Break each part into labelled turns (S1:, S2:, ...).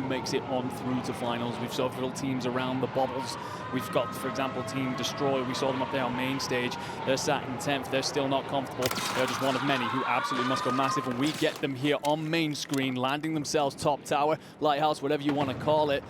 S1: makes it on through to finals. We've several teams around the bubbles. We've got, for example, Team Destroy. We saw them up there on main stage. They're sat in 10th. They're still not comfortable. They're just one of many who absolutely must go massive. And we get them here on main screen, landing themselves top tower, lighthouse, whatever you want to call it.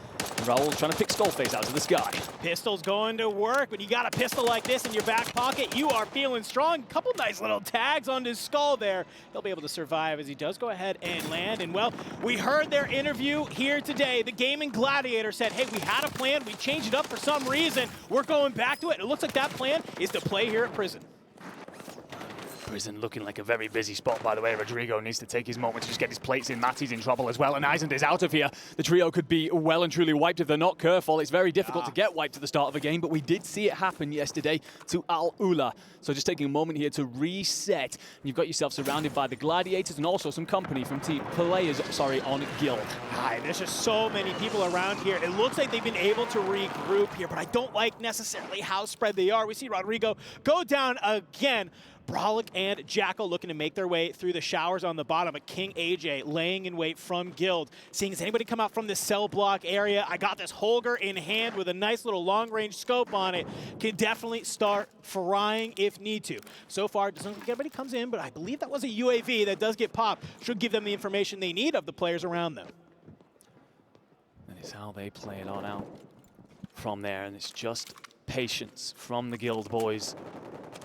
S1: Raul trying to pick Skullface out of the sky.
S2: Pistol's going to work. When you got a pistol like this in your back pocket, you are feeling strong. Couple nice little tags on his skull there. He'll be able to survive as he does go ahead and land. And well, we heard their interview here today. The Gaming Gladiator said, hey, we had a plan. We changed it up for some reason. We're going back to it. It looks like that plan is to play here at Prison.
S1: Prison looking like a very busy spot, by the way. Rodrigo needs to take his moment to just get his plates in. Matty's in trouble as well, and aydan is out of here. The trio could be well and truly wiped if they're not careful. It's very difficult to get wiped at the start of a game, but we did see it happen yesterday to Al-Ula. So just taking a moment here to reset. You've got yourself surrounded by the Gladiators and also some company from team players, on Guild.
S2: Hi, there's just so many people around here. It looks like they've been able to regroup here, but I don't like necessarily how spread they are. We see Rodrigo go down again. Brolic and Jackal looking to make their way through the showers on the bottom, but King AJ laying in wait from Guild. Seeing, does anybody come out from the cell block area? I got this Holger in hand with a nice little long-range scope on it. Can definitely start frying if need to. So far, doesn't look like anybody comes in, but I believe that was a UAV that does get popped. Should give them the information they need of the players around them.
S1: That is how they play it on out from there, and it's just patience from the Guild boys.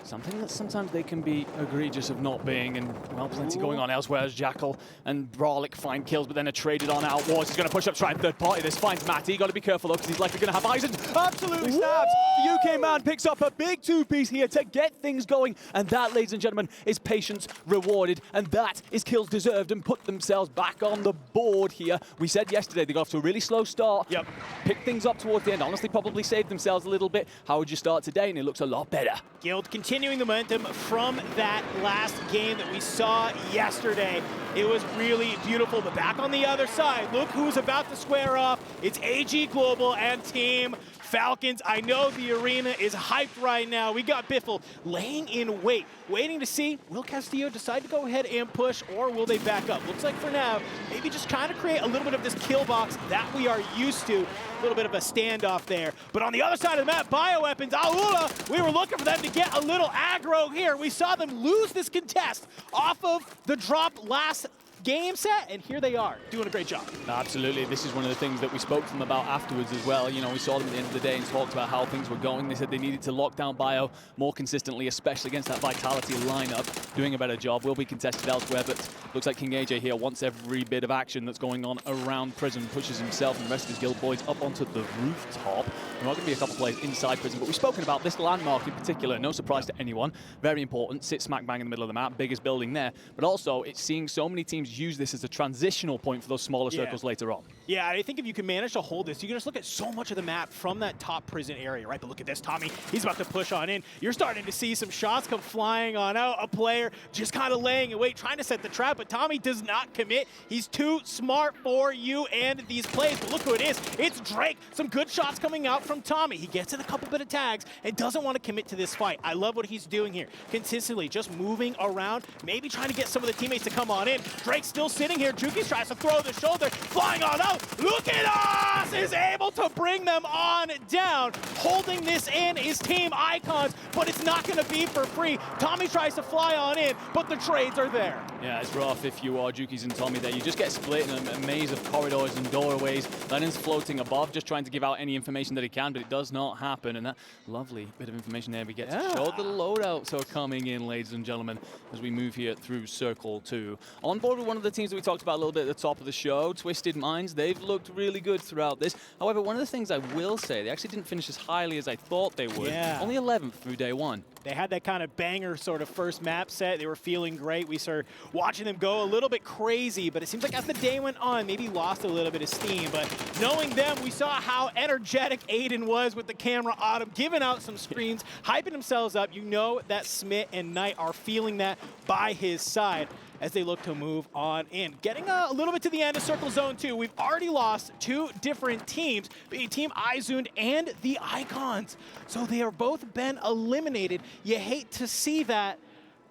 S1: Something that sometimes they can be egregious of not being, and well, plenty going on elsewhere as Jackal and Brolic find kills, but then are traded on out. Wars is going to push up, try and third party. This finds Matty. Got to be careful though, because he's likely going to have aydan. Absolutely stabs. The UK man picks up a big two-piece here to get things going, and that, ladies and gentlemen, is patience rewarded, and that is kills deserved, and put themselves back on the board here. We said yesterday they got off to a really slow start.
S2: Yep.
S1: Picked things up towards the end. Honestly, probably saved themselves a little bit. How would you start today? And it looks a lot better.
S2: Guild continuing the momentum from that last game that we saw yesterday. It was really beautiful, but back on the other side, look who's about to square off. It's AG Global and Team Falcons. I know the arena is hyped right now. We got Biffle laying in wait, waiting to see, will Castillo decide to go ahead and push, or will they back up? Looks like for now, maybe just trying to create a little bit of this kill box that we are used to. A little bit of a standoff there. But on the other side of the map, bioweapons, Al-Ula, we were looking for them to get a little aggro here. We saw them lose this contest off of the drop last game set, and here they are, doing a great job.
S1: Absolutely. This is one of the things that we spoke to them about afterwards as well. You know, we saw them at the end of the day and talked about how things were going. They said they needed to lock down Bio more consistently, especially against that Vitality lineup. Doing a better job. Will be contested elsewhere, but looks like King AJ here wants every bit of action that's going on around Prison. Pushes himself and the rest of his guild boys up onto the rooftop. There are going to be a couple players inside Prison, but we've spoken about this landmark in particular. No surprise to anyone. Very important. Sits smack bang in the middle of the map. Biggest building there. But also, it's seeing so many teams use this as a transitional point for those smaller circles later on.
S2: Yeah, I think if you can manage to hold this, you can just look at so much of the map from that top Prison area, right? But look at this, Tommy. He's about to push on in. You're starting to see some shots come flying on out. A player just kind of laying in wait, trying to set the trap, but Tommy does not commit. He's too smart for you and these plays. But look who it is. It's Drake. Some good shots coming out from Tommy. He gets in a couple bit of tags and doesn't want to commit to this fight. I love what he's doing here. Consistently just moving around, maybe trying to get some of the teammates to come on in. Drake's still sitting here. Juki tries to throw the shoulder, flying on out. Look at us! Is able to bring them on down. Holding this in is Team Icons, but it's not going to be for free. Tommy tries to fly on in, but the trades are there.
S1: Yeah, it's rough if you are Juki's and Tommy there. You just get split in a maze of corridors and doorways. Lennon's floating above, just trying to give out any information that he can, but it does not happen. And that lovely bit of information there we get to show the loadouts are coming in, ladies and gentlemen, as we move here through Circle 2. On board with one of the teams that we talked about a little bit at the top of the show, Twisted Minds. They've looked really good throughout this. However, one of the things I will say, they actually didn't finish as highly as I thought they would.
S2: Yeah.
S1: Only 11th through day one.
S2: They had that kind of banger sort of first map set. They were feeling great. We started watching them go a little bit crazy, but it seems like as the day went on, maybe lost a little bit of steam. But knowing them, we saw how energetic aydan was with the camera on him, giving out some screens, hyping themselves up. You know that Smith and Knight are feeling that by his side as they look to move on in. Getting a little bit to the end of Circle Zone 2, we've already lost two different teams, being Team Izund and the Icons. So they are both been eliminated. You hate to see that.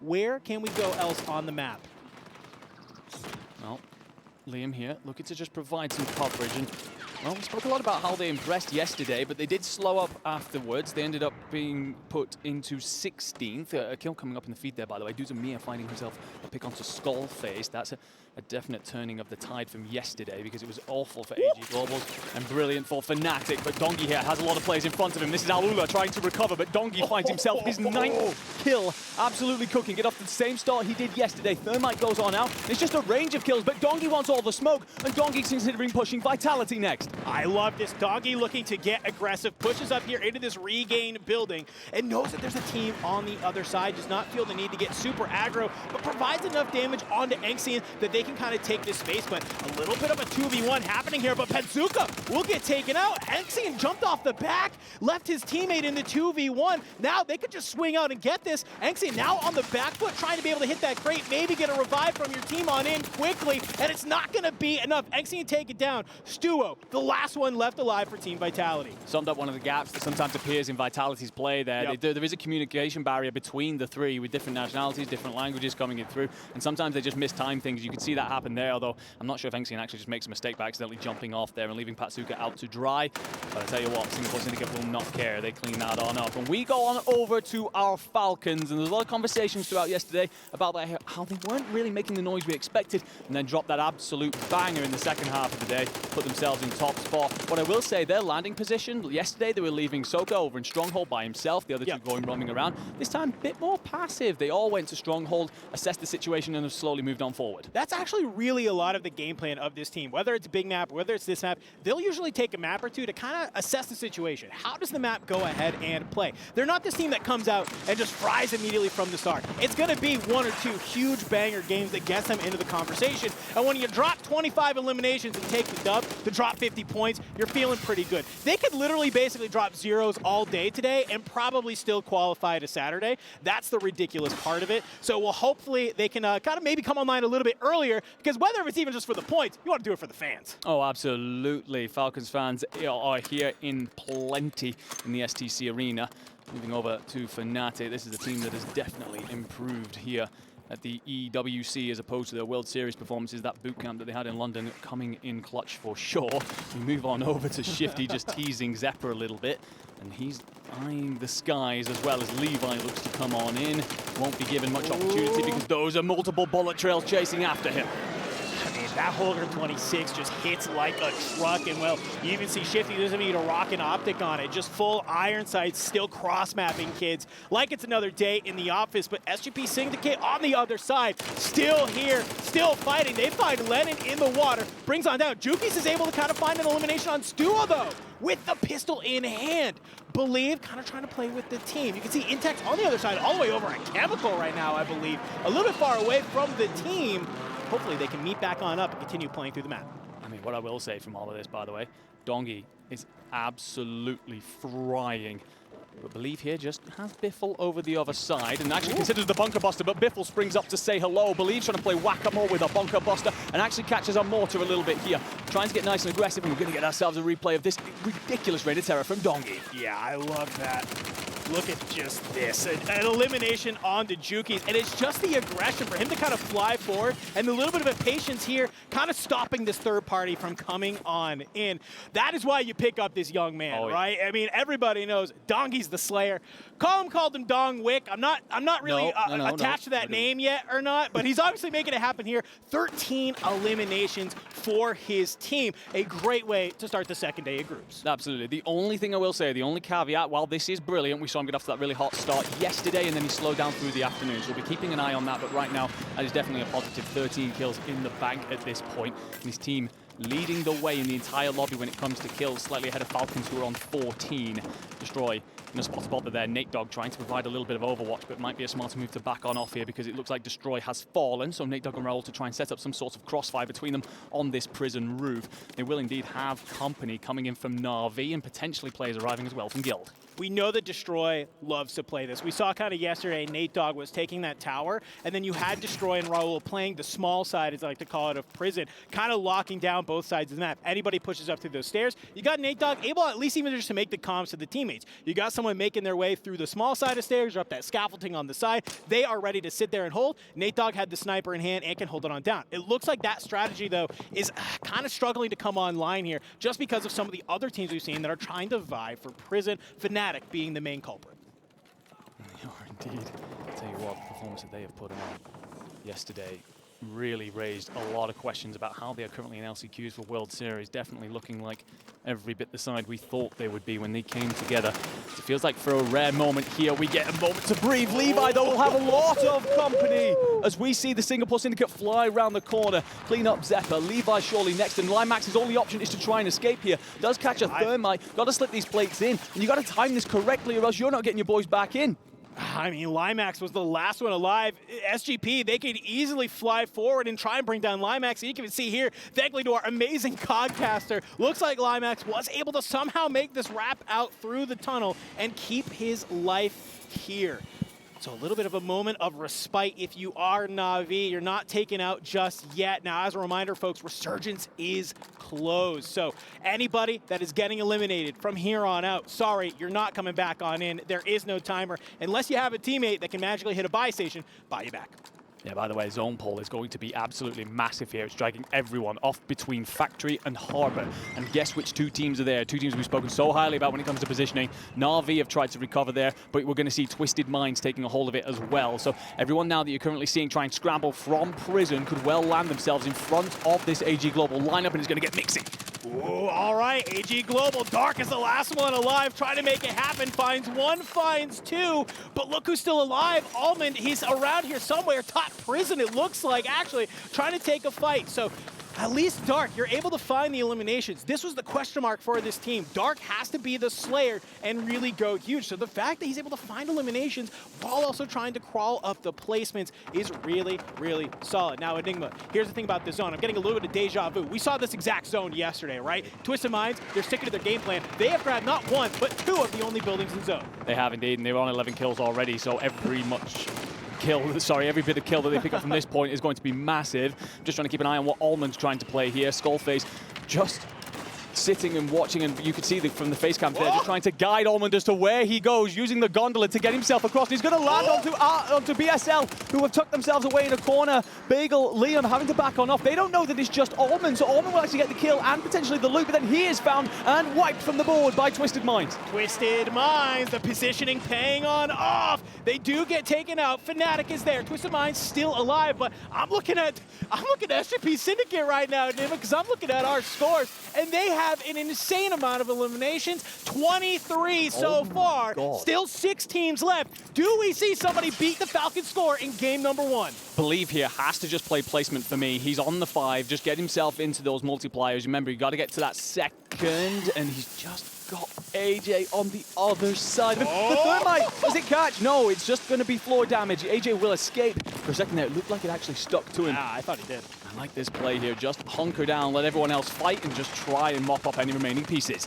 S2: Where can we go else on the map?
S1: Well, Liam here, looking to just provide some coverage. And, well, we spoke a lot about how they impressed yesterday, but they did slow up afterwards. They ended up being put into 16th. A kill coming up in the feed there, by the way. Duzamir finding himself a pick onto Skullface. That's a definite turning of the tide from yesterday, because it was awful for AG Globals and brilliant for Fnatic. But dongy here has a lot of players in front of him. This is Alula trying to recover, but dongy finds himself his 9th kill. Absolutely cooking. Get off to the same start he did yesterday. Thermite goes on out. It's just a range of kills, but dongy wants all the smoke, and dongy's considering pushing Vitality next.
S2: I love this. dongy looking to get aggressive, pushes up here into this regain building, and knows that there's a team on the other side. Does not feel the need to get super aggro, but provides enough damage onto Enxian that they can kind of take this space. But a little bit of a 2v1 happening here, but Penzuka will get taken out. Enxian jumped off the back, left his teammate in the 2v1. Now they could just swing out and get this. Enxian now on the back foot, trying to be able to hit that crate, maybe get a revive from your team on in quickly, and it's not going to be enough. Enxian take it down. Stuo, the last one left alive for Team Vitality.
S1: Summed up one of the gaps that sometimes appears in Vitality's play there.
S2: Yep.
S1: There is a communication barrier between the three, with different nationalities, different languages coming in through, and sometimes they just mistime things. You can see that happen there, although I'm not sure if Enxian actually just makes a mistake by accidentally jumping off there and leaving Patsuka out to dry. But I tell you what, Singapore Syndicate will not care. They clean that on up. And we go on over to our Falcons, and there's a lot of conversations throughout yesterday about how they weren't really making the noise we expected, and then dropped that absolute banger in the second half of the day, put themselves in top spot. What I will say, their landing position, yesterday they were leaving Soka over in Stronghold by himself, the other two going roaming around. This time, a bit more passive. They all went to Stronghold, assessed the situation, and have slowly moved on forward.
S2: That's actually really a lot of the game plan of this team. Whether it's a big map, whether it's this map, they'll usually take a map or two to kind of assess the situation. How does the map go ahead and play? They're not this team that comes out and just fries immediately from the start. It's going to be one or two huge banger games that gets them into the conversation. And when you drop 25 eliminations and take the dub to drop 50 points, you're feeling pretty good. They could literally basically drop zeros all day today and probably still qualify to Saturday. That's the ridiculous part of it. So well, hopefully they can kind of maybe come online a little bit earlier, because whether it's even just for the points, you want to do it for the fans.
S1: Oh, absolutely. Falcons fans are here in plenty in the STC arena. Moving over to Fnatic, this is a team that has definitely improved here at the EWC as opposed to their World Series performances. That boot camp that they had in London coming in clutch for sure. We move on over to Shifty, just teasing Zephyr a little bit. And he's eyeing the skies as well as Levi looks to come on in. Won't be given much opportunity because those are multiple bullet trails chasing after him.
S2: I mean, that Holger 26 just hits like a truck, and well, you even see Shifty doesn't need a rocket optic on it, just full iron sights, still cross-mapping kids like it's another day in the office. But SGP Syndicate on the other side, still here, still fighting. They find Lennon in the water, brings on down. Jukis is able to kind of find an elimination on Stuo though, with the pistol in hand. Believe kind of trying to play with the team. You can see Intex on the other side, all the way over at Chemical right now, I believe, a little bit far away from the team. Hopefully they can meet back on up and continue playing through the map.
S1: I mean, what I will say from all of this, by the way, dongy is absolutely frying. But Believe here just has Biffle over the other side and actually considers the bunker buster, but Biffle springs up to say hello. Believe trying to play whack-a-mole with a bunker buster and actually catches a mortar a little bit here. Trying to get nice and aggressive, and we're going to get ourselves a replay of this ridiculous raid of terror from dongy.
S2: Yeah, I love that. Look at just this, an elimination on the Jukis, and it's just the aggression for him to kind of fly forward, and a little bit of a patience here, kind of stopping this third party from coming on in. That is why you pick up this young man, right? I mean, everybody knows dongy's the Slayer. Colm called him Dong Wick. I'm not really attached to that name yet or not, but he's obviously making it happen here. 13 eliminations for his team. A great way to start the second day of groups.
S1: Absolutely. The only thing I will say, the only caveat, while this is brilliant, we saw him get off to that really hot start yesterday, and then he slowed down through the afternoon. So we'll be keeping an eye on that, but right now, that is definitely a positive. 13 kills in the bank at this point, and his team leading the way in the entire lobby when it comes to kills, slightly ahead of Falcons, who are on 14. Destroy in a spot there. Nate Dogg trying to provide a little bit of overwatch, but it might be a smarter move to back on off here because it looks like Destroy has fallen. So Nate Dogg and Raul to try and set up some sort of crossfire between them on this prison roof. They will indeed have company coming in from Na'Vi and potentially players arriving as well from Guild.
S2: We know that Destroy loves to play this. We saw kind of yesterday, Nate Dogg was taking that tower, and then you had Destroy and Raul playing the small side, as I like to call it, of prison, kind of locking down both sides of the map. Anybody pushes up through those stairs, you got Nate Dogg able at least even just to make the comms to the teammates. teammates. You got someone making their way through the small side of stairs or up that scaffolding on the side. They are ready to sit there and hold. Nate Dogg had the sniper in hand and can hold it on down. It looks like that strategy, though, is kind of struggling to come online here just because of some of the other teams we've seen that are trying to vie for Prison, Fnatic being the main culprit.
S1: They are indeed. I'll tell you what, the performance that they have put on yesterday really raised a lot of questions about how they are currently in LCQs for World Series. Definitely looking like every bit the side we thought they would be when they came together. It feels like for a rare moment here, we get a moment to breathe. Levi, though, will have a lot of company as we see the Singapore Syndicate fly around the corner, clean up Zephyr. Levi surely next, and Limax's only option is to try and escape here. Does catch a thermite, got to slip these plates in, and you got to time this correctly or else you're not getting your boys back in.
S2: I mean, Limax was the last one alive. SGP, they could easily fly forward and try and bring down Limax. And you can see here, thankfully to our amazing CODcaster, looks like Limax was able to somehow make this wrap out through the tunnel and keep his life here. So a little bit of a moment of respite if you are Na'Vi. You're not taken out just yet. Now, as a reminder, folks, Resurgence is closed. So anybody that is getting eliminated from here on out, sorry, you're not coming back on in. There is no timer. Unless you have a teammate that can magically hit a buy station, buy you back.
S1: Yeah, by the way, zone pull is going to be absolutely massive here. It's dragging everyone off between Factory and Harbor. And guess which two teams are there? Two teams we've spoken so highly about when it comes to positioning. Na'Vi have tried to recover there, but we're going to see Twisted Minds taking a hold of it as well. So everyone now that you're currently seeing try and scramble from prison could well land themselves in front of this AG Global lineup and is going to get mixing.
S2: Ooh, all right, AG Global. Dark is the last one alive, trying to make it happen. Finds one, finds two, but look who's still alive. Almond, he's around here somewhere. Top prison, it looks like, actually, trying to take a fight. So at least Dark, you're able to find the eliminations. This was the question mark for this team. Dark has to be the Slayer and really go huge. So the fact that he's able to find eliminations while also trying to crawl up the placements is really, really solid. Now, Enigma, here's the thing about this zone. I'm getting a little bit of deja vu. We saw this exact zone yesterday, right? Twisted Minds, they're sticking to their game plan. They have grabbed not one, but two of the only buildings in zone.
S1: They have indeed, and they're on 11 kills already, so every bit of kill that they pick up from this point is going to be massive. Just trying to keep an eye on what Almond's trying to play here. Skullface just sitting and watching, and you could see from the face cam there, just trying to guide Almond as to where he goes, using the gondola to get himself across. He's going to land onto BSL, who have tucked themselves away in a corner. Bagel, Liam having to back on off. They don't know that it's just Almond, so Almond will actually get the kill and potentially the loot, but then he is found and wiped from the board by Twisted Minds.
S2: Twisted Minds, the positioning paying on off. They do get taken out. Fnatic is there. Twisted Minds still alive, but I'm looking at SGP Syndicate right now, because I'm looking at our scores, and they have an insane amount of eliminations, 23 so far. Still 6 teams left. Do we see somebody beat the Falcons score in game number 1?
S1: Believe here has to just play placement for me. He's on the 5, just get himself into those multipliers. Remember, you got to get to that second, and he's just got AJ on the other side. The thermite, does it catch? No, it's just going to be floor damage. AJ will escape. For a second there, it looked like it actually stuck to him.
S2: Yeah, I thought he did.
S1: I like this play here. Just hunker down, let everyone else fight, and just try and mop up any remaining pieces.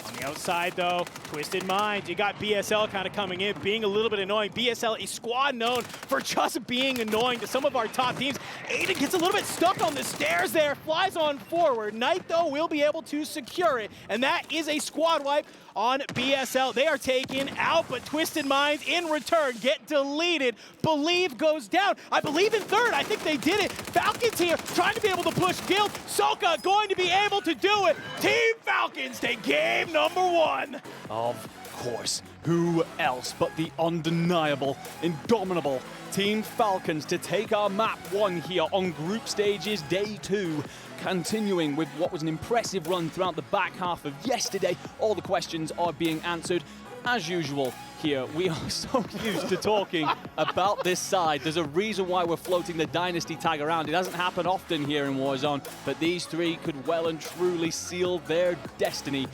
S2: On the outside, though, Twisted Minds. You got BSL kind of coming in, being a little bit annoying. BSL, a squad known for just being annoying to some of our top teams. Aydan gets a little bit stuck on the stairs there, flies on forward. Knight, though, will be able to secure it, and that is a squad wipe on BSL. They are taken out, but Twisted Minds in return get deleted. Believe goes down. I believe in third. I think they did it. Falcons here trying to be able to push Guild. Soka going to be able to do it. Team Falcons take game number 1.
S1: Of course, who else but the undeniable, indomitable Team Falcons to take our map 1 here on group stages day 2. Continuing with what was an impressive run throughout the back half of yesterday. All the questions are being answered. As usual here, we are so used to talking about this side. There's a reason why we're floating the Dynasty tag around. It doesn't happen often here in Warzone, but these 3 could well and truly seal their destiny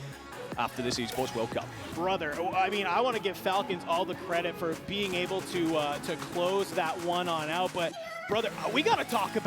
S1: after this Esports World Cup.
S2: Brother, I mean, I want to give Falcons all the credit for being able to close that one on out, but brother, we got to talk about